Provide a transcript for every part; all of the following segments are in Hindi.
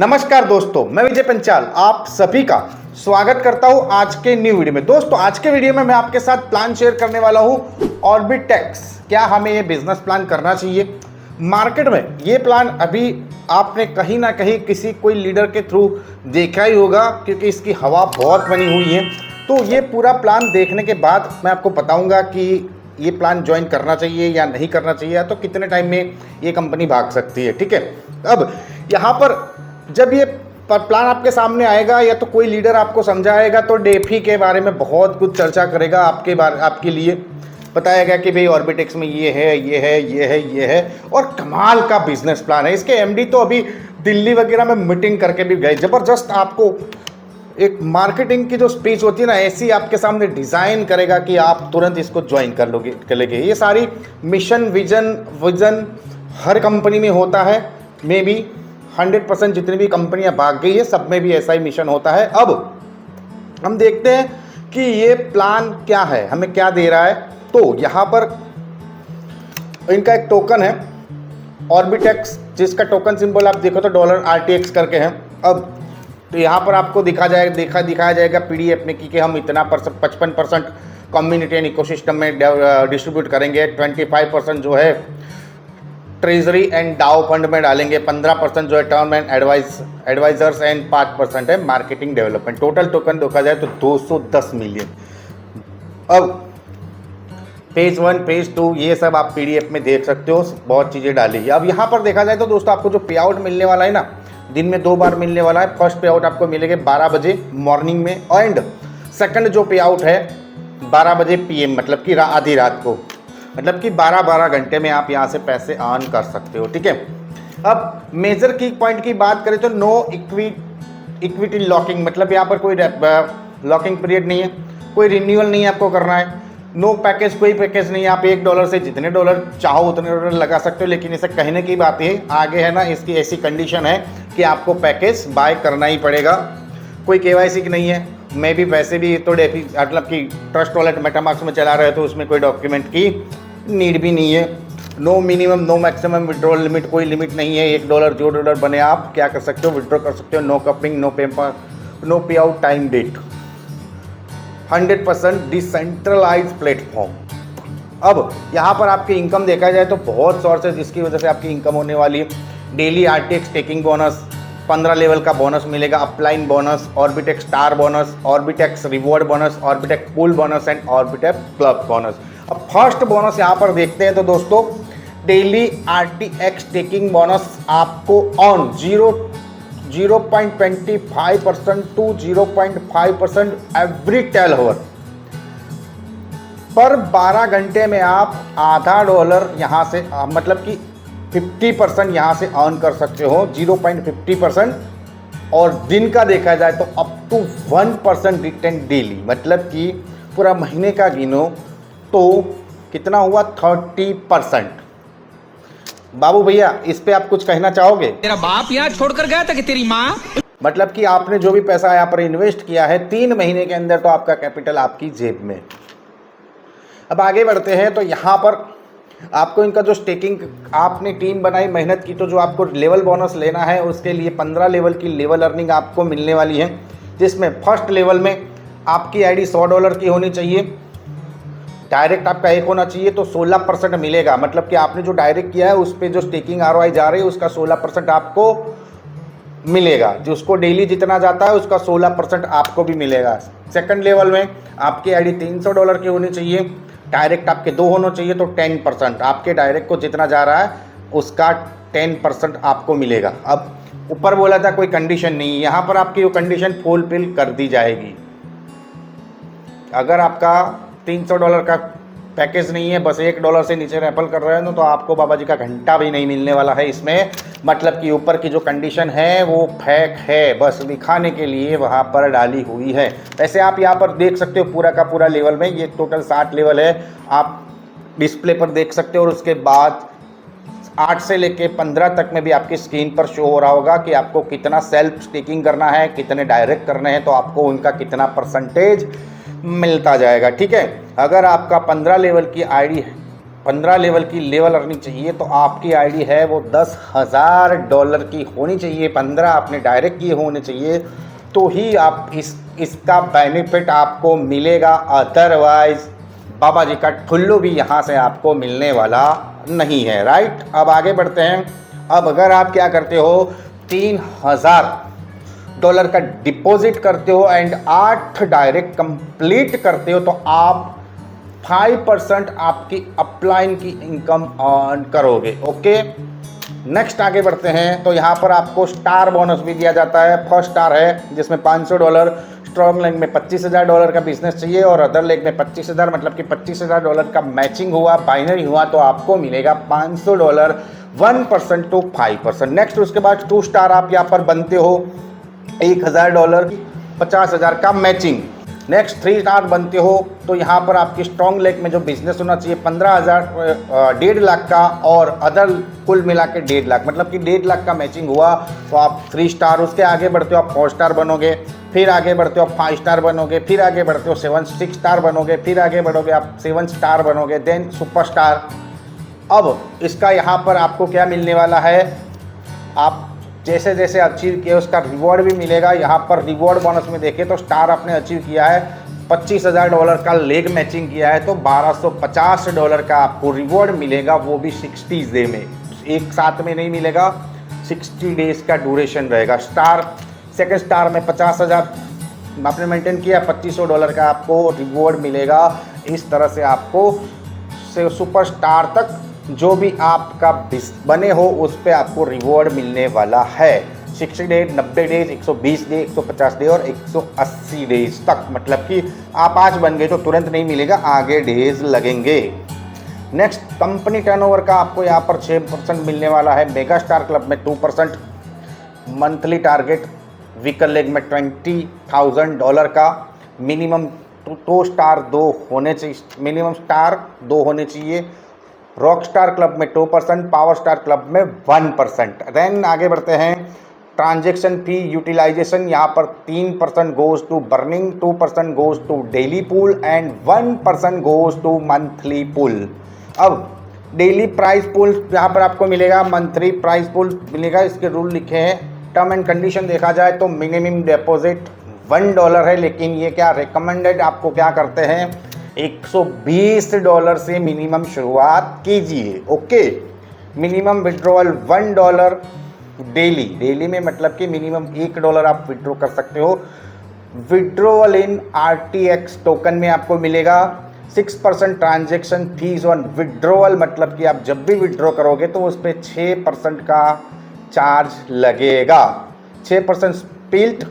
नमस्कार दोस्तों, मैं विजय पंचाल आप सभी का स्वागत करता हूं आज के न्यू वीडियो में। दोस्तों आज के वीडियो में मैं आपके साथ प्लान शेयर करने वाला हूं ऑर्बिटेक्स। क्या हमें ये बिजनेस प्लान करना चाहिए मार्केट में? ये प्लान अभी आपने कहीं ना कहीं किसी कोई लीडर के थ्रू देखा ही होगा, क्योंकि इसकी हवा बहुत बनी हुई है। तो ये पूरा प्लान देखने के बाद मैं आपको बताऊंगा कि ये प्लान ज्वाइन करना चाहिए या नहीं करना चाहिए, या तो कितने टाइम में ये कंपनी भाग सकती है। ठीक है, अब यहाँ पर जब ये प्लान आपके सामने आएगा या तो कोई लीडर आपको समझाएगा तो डेफी के बारे में बहुत कुछ चर्चा करेगा, आपके लिए बताएगा कि भाई ऑर्बिटेक्स में ये है, ये है, ये है, ये है, और कमाल का बिजनेस प्लान है। इसके एमडी तो अभी दिल्ली वगैरह में मीटिंग करके भी गए। ज़बरदस्त आपको एक मार्केटिंग की जो स्पीच होती है ना, ऐसी आपके सामने डिज़ाइन करेगा कि आप तुरंत इसको ज्वाइन कर लोगे। ये सारी मिशन विजन हर कंपनी में होता है। मे बी 100% जितनी भी कंपनियां भाग गई है सब में भी ऐसा ही मिशन होता है। अब हम देखते हैं कि ये प्लान क्या है, हमें क्या दे रहा है। तो यहाँ पर इनका एक टोकन है ऑर्बिटेक्स, जिसका टोकन सिंबल आप देखो तो $RTX करके है। अब तो यहाँ पर आपको दिखाया जाएगा पीडीएफ में कि हम इतना 55% कम्युनिटी एंड इकोसिस्टम में डिस्ट्रीब्यूट करेंगे, 25% जो है ट्रेजरी एंड डाउ फंड में डालेंगे, 15% जो है टर्म एंड एडवाइजर्स एंड 5% है मार्केटिंग डेवलपमेंट। टोटल टोकन देखा जाए तो 210 मिलियन। अब पेज 1 पेज 2 ये सब आप पीडीएफ में देख सकते हो, बहुत चीज़ें डाली है। अब यहाँ पर देखा जाए तो दोस्तों आपको जो पे आउट मिलने वाला है ना, दिन में 2 बार मिलने वाला है। फर्स्ट पे आउट आपको मिलेगा 12 बजे मॉर्निंग में, एंड सेकंड जो पे आउट है 12 बजे पीएम, मतलब कि आधी रात को, मतलब कि 12 घंटे में आप यहाँ से पैसे अर्न कर सकते हो। ठीक है, अब मेजर की पॉइंट की बात करें तो नो इक्विटी लॉकिंग, मतलब यहाँ पर कोई लॉकिंग पीरियड नहीं है, कोई रिन्यूअल नहीं आपको करना है, नो पैकेज, कोई पैकेज नहीं है। आप $1 से जितने डॉलर चाहो उतने डॉलर लगा सकते हो। लेकिन इसे कहने की बात है आगे है ना, इसकी ऐसी कंडीशन है कि आपको पैकेज बाय करना ही पड़ेगा। कोई केवाईसी की नहीं है। मैं भी वैसे भी तो डेफी मतलब कि ट्रस्ट वॉलेट मेटामास्क में चला रहे तो उसमें कोई डॉक्यूमेंट की नीड भी नहीं है। No minimum no maximum withdrawal limit, कोई लिमिट नहीं है। $1 जो डॉलर बने आप क्या कर सकते हो, विड्रॉ कर सकते हो। No coupling, no pay out time date, 100% decentralize platform. अब यहाँ पर आपकी इनकम देखा जाए तो बहुत सोर्सेज जिसकी वजह से आपकी इनकम होने वाली है। Daily RTX staking bonus, 15 level का बोनस मिलेगा, upline bonus, Orbitex star bonus, Orbitex reward bonus, Orbitex pool bonus and Orbitex club bonus. अब फर्स्ट बोनस यहाँ पर देखते हैं तो दोस्तों डेली RTX टेकिंग बोनस आपको ऑन 0.25% टू 0.5% एवरी 10 आवर पर 12 घंटे में आप आधा डॉलर यहाँ से मतलब कि 50% यहाँ से अर्न कर सकते हो, 0.50%। और दिन का देखा जाए तो अप टू 1% रिटर्न डेली, मतलब कि पूरा महीने का गिनो तो कितना हुआ, 30%। बाबू भैया इस पे आप कुछ कहना चाहोगे? तेरा बाप यहाँ छोड़कर गया था कि तेरी माँ? मतलब कि आपने जो भी पैसा यहाँ पर इन्वेस्ट किया है 3 महीने के अंदर तो आपका कैपिटल आपकी जेब में। अब आगे बढ़ते हैं तो यहाँ पर आपको इनका जो स्टेकिंग आपने टीम बनाई, मेहनत की, तो जो आपको लेवल बोनस लेना है उसके लिए 15 लेवल की लेवल अर्निंग आपको मिलने वाली है, जिसमें फर्स्ट लेवल में आपकी आईडी $100 की होनी चाहिए। डायरेक्ट आपका 1 होना चाहिए तो 16% मिलेगा, मतलब कि आपने जो डायरेक्ट किया है उस पर जो स्टेकिंग ROI जा रही है उसका 16% आपको मिलेगा। जो उसको डेली जितना जाता है उसका 16% आपको भी मिलेगा। सेकंड लेवल में आपकी आईडी $300 की होनी चाहिए, डायरेक्ट आपके 2 होना चाहिए तो 10%, आपके डायरेक्ट को जितना जा रहा है उसका 10% आपको मिलेगा। अब ऊपर बोला था कोई कंडीशन नहीं, यहाँ पर आपकी वो कंडीशन फुलफिल कर दी जाएगी। अगर आपका $300 का पैकेज नहीं है, बस $1 से नीचे रेफर कर रहे हैं तो आपको बाबा जी का घंटा भी नहीं मिलने वाला है इसमें। मतलब कि ऊपर की जो कंडीशन है वो फेक है, बस दिखाने के लिए वहाँ पर डाली हुई है। वैसे आप यहाँ पर देख सकते हो पूरा का पूरा लेवल में, ये टोटल 60 लेवल है, आप डिस्प्ले पर देख सकते हो। और उसके बाद 8 से लेके 15 तक में भी आपकी स्क्रीन पर शो हो रहा होगा कि आपको कितना सेल्फ स्टेकिंग करना है, कितने डायरेक्ट करने हैं, तो आपको उनका कितना परसेंटेज मिलता जाएगा। ठीक है, अगर आपका 15 लेवल की आईडी 15 लेवल की लेवल अर्निंग चाहिए तो आपकी आईडी है वो $10,000 की होनी चाहिए, 15 आपने डायरेक्ट किए होने चाहिए, तो ही आप इसका बेनिफिट आपको मिलेगा। अदरवाइज बाबा जी का ठुल्लू भी यहाँ से आपको मिलने वाला नहीं है, राइट। अब आगे बढ़ते हैं। अब अगर आप क्या करते हो, $3,000 का डिपॉजिट करते हो एंड 8 डायरेक्ट कंप्लीट करते हो तो आप 5% आपकी अपलाइन की इनकम अर्न करोगे। ओके, नेक्स्ट आगे बढ़ते हैं। तो यहाँ पर आपको स्टार बोनस भी दिया जाता है। फर्स्ट स्टार है जिसमें $500, स्ट्रॉन्ग लेग में $25,000 का बिजनेस चाहिए और अदर लेग में $25,000, मतलब कि $25,000 का मैचिंग हुआ, बाइनरी हुआ तो आपको मिलेगा $500, 1% टू 5%। नेक्स्ट उसके बाद 2 स्टार आप यहाँ पर बनते हो, $1,000, $50,000 का मैचिंग। नेक्स्ट 3 स्टार बनते हो तो यहाँ पर आपकी स्ट्रॉन्ग लेग में जो बिजनेस होना चाहिए 15,000, 1.5 लाख का, और अदर कुल मिला के 1.5 लाख, मतलब कि 1.5 लाख का मैचिंग हुआ तो आप 3 स्टार। उसके आगे बढ़ते हो आप 4 स्टार बनोगे, फिर आगे बढ़ते हो आप 5 स्टार बनोगे, फिर आगे बढ़ते हो 6 स्टार बनोगे, फिर आगे बढ़ोगे आप 7 स्टार बनोगे, देन सुपर स्टार। अब इसका यहाँ पर आपको क्या मिलने वाला है, आप जैसे जैसे अचीव किए उसका रिवॉर्ड भी मिलेगा। यहाँ पर रिवॉर्ड बोनस में देखें तो स्टार आपने अचीव किया है, $25,000 का लेग मैचिंग किया है तो $1,250 का आपको रिवॉर्ड मिलेगा, वो भी 60 डे में, एक साथ में नहीं मिलेगा, 60 डेज का ड्यूरेशन रहेगा। स्टार सेकंड स्टार में 50,000 आपने मेंटेन किया, $2,500 का आपको रिवॉर्ड मिलेगा। इस तरह से आपको सुपर स्टार तक जो भी आपका बने हो उस पे आपको रिवॉर्ड मिलने वाला है। 60 डेज, 90 डेज, 120 डेज, 150 डेज और 180 डेज तक, मतलब कि आप आज बन गए तो तुरंत नहीं मिलेगा, आगे डेज लगेंगे। नेक्स्ट कंपनी टर्नओवर का आपको यहाँ पर 6% मिलने वाला है। मेगा स्टार क्लब में 2%, मंथली टारगेट वीकल लेग में $20,000 का, मिनिमम 2 स्टार 2 होने चाहिए, मिनिमम स्टार 2 होने चाहिए। रॉक स्टार क्लब में 2%, पावर स्टार क्लब में 1%। देन आगे बढ़ते हैं। ट्रांजैक्शन फी यूटिलाइजेशन यहाँ पर 3% goes to burning, 2% goes to daily pool and 1% goes to monthly pool. अब डेली प्राइस पूल यहाँ पर आपको मिलेगा, मंथली प्राइस पूल मिलेगा। इसके रूल लिखे हैं, टर्म एंड कंडीशन देखा जाए तो मिनिमम डिपॉजिट $1 है, लेकिन ये क्या रिकमेंडेड आपको क्या करते हैं, $120 से मिनिमम शुरुआत कीजिए। ओके, मिनिमम विड्रॉवल $1 डेली में, मतलब कि मिनिमम $1 आप विड्रॉ कर सकते हो। विड्रॉवल इन RTX टोकन में आपको मिलेगा। 6% ट्रांजैक्शन फीस ऑन विड्रॉवल, मतलब कि आप जब भी विड्रॉ करोगे तो उस पर 6% का चार्ज लगेगा। 6% spilt,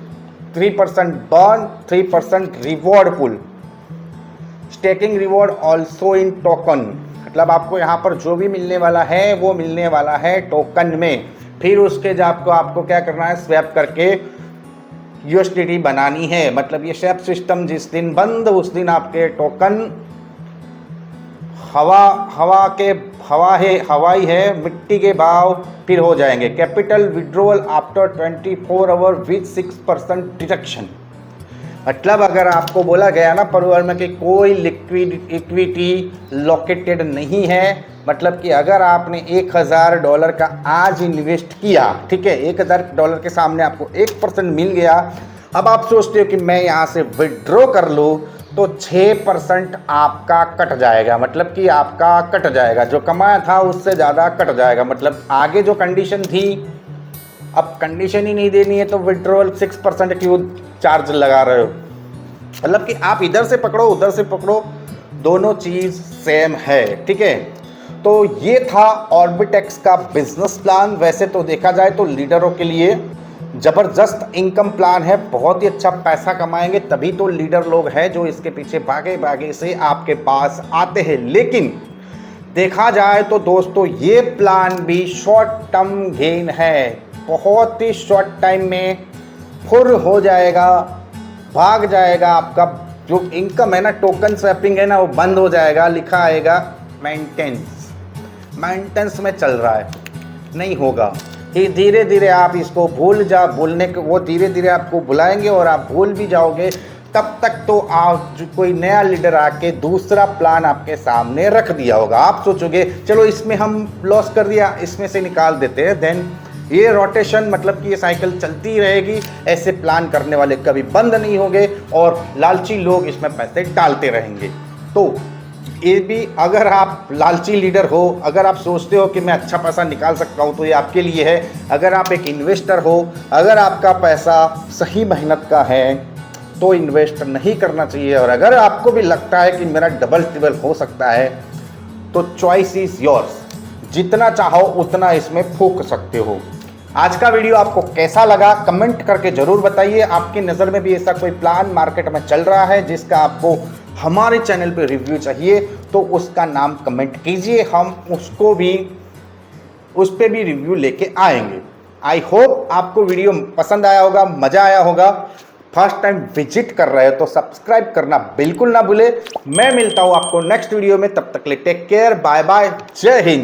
3% burn, 3% reward pool. Staking reward also in token, मतलब आपको यहाँ पर जो भी मिलने वाला है वो मिलने वाला है टोकन में। फिर उसके जो आपको क्या करना है, स्वैप करके USDT बनानी है। मतलब ये स्वैप सिस्टम जिस दिन बंद उस दिन आपके टोकन हवाई है, मिट्टी के भाव फिर हो जाएंगे। Capital withdrawal after 24 hour with 6% deduction, मतलब अगर आपको बोला गया ना परिवार में कि कोई लिक्विड इक्विटी लोकेटेड नहीं है, मतलब कि अगर आपने $1,000 का आज इन्वेस्ट किया, ठीक है, $1,000 के सामने आपको 1% मिल गया, अब आप सोचते हो कि मैं यहाँ से विड्रॉ कर लूँ तो 6% आपका कट जाएगा, मतलब कि आपका कट जाएगा, जो कमाया था उससे ज़्यादा कट जाएगा। मतलब आगे जो कंडीशन थी अब कंडीशन ही नहीं देनी है तो विड्रॉवल 6% क्यों चार्ज लगा रहे हो। मतलब कि आप इधर से पकड़ो उधर से पकड़ो, दोनों चीज़ सेम है, ठीक है। तो ये था ऑर्बिटेक्स का बिजनेस प्लान। वैसे तो देखा जाए तो लीडरों के लिए ज़बरदस्त इनकम प्लान है, बहुत ही अच्छा पैसा कमाएंगे, तभी तो लीडर लोग हैं जो इसके पीछे भागे भागे से आपके पास आते हैं। लेकिन देखा जाए तो दोस्तों ये प्लान भी शॉर्ट टर्म गेन है, बहुत ही शॉर्ट टाइम में फुर हो जाएगा, भाग जाएगा आपका जो इनकम है ना, टोकन स्वैपिंग है ना, वो बंद हो जाएगा, लिखा आएगा मेंटेनेंस में चल रहा है, नहीं होगा। धीरे धीरे आप इसको भूलने को वो धीरे धीरे आपको बुलाएंगे और आप भूल भी जाओगे। तब तक तो आज कोई नया लीडर आके दूसरा प्लान आपके सामने रख दिया होगा। आप सोचोगे चलो इसमें हम लॉस कर दिया, इसमें से निकाल देते हैं, देन ये रोटेशन मतलब कि ये साइकिल चलती रहेगी। ऐसे प्लान करने वाले कभी बंद नहीं होंगे और लालची लोग इसमें पैसे डालते रहेंगे। तो ये भी, अगर आप लालची लीडर हो, अगर आप सोचते हो कि मैं अच्छा पैसा निकाल सकता हूँ, तो ये आपके लिए है। अगर आप एक इन्वेस्टर हो, अगर आपका पैसा सही मेहनत का है तो इन्वेस्ट नहीं करना चाहिए। और अगर आपको भी लगता है कि मेरा डबल ट्रिबल हो सकता है तो चॉइस इज योर्स, जितना चाहो उतना इसमें फूंक सकते हो। आज का वीडियो आपको कैसा लगा कमेंट करके जरूर बताइए। आपकी नज़र में भी ऐसा कोई प्लान मार्केट में चल रहा है जिसका आपको हमारे चैनल पे रिव्यू चाहिए तो उसका नाम कमेंट कीजिए, हम उसको भी उस पर भी रिव्यू लेके आएंगे। आई होप आपको वीडियो पसंद आया होगा, मज़ा आया होगा। फर्स्ट टाइम विजिट कर रहे हो तो सब्सक्राइब करना बिल्कुल ना भूले। मैं मिलता हूँ आपको नेक्स्ट वीडियो में, तब तक ले टेक केयर, बाय बाय, जय हिंद।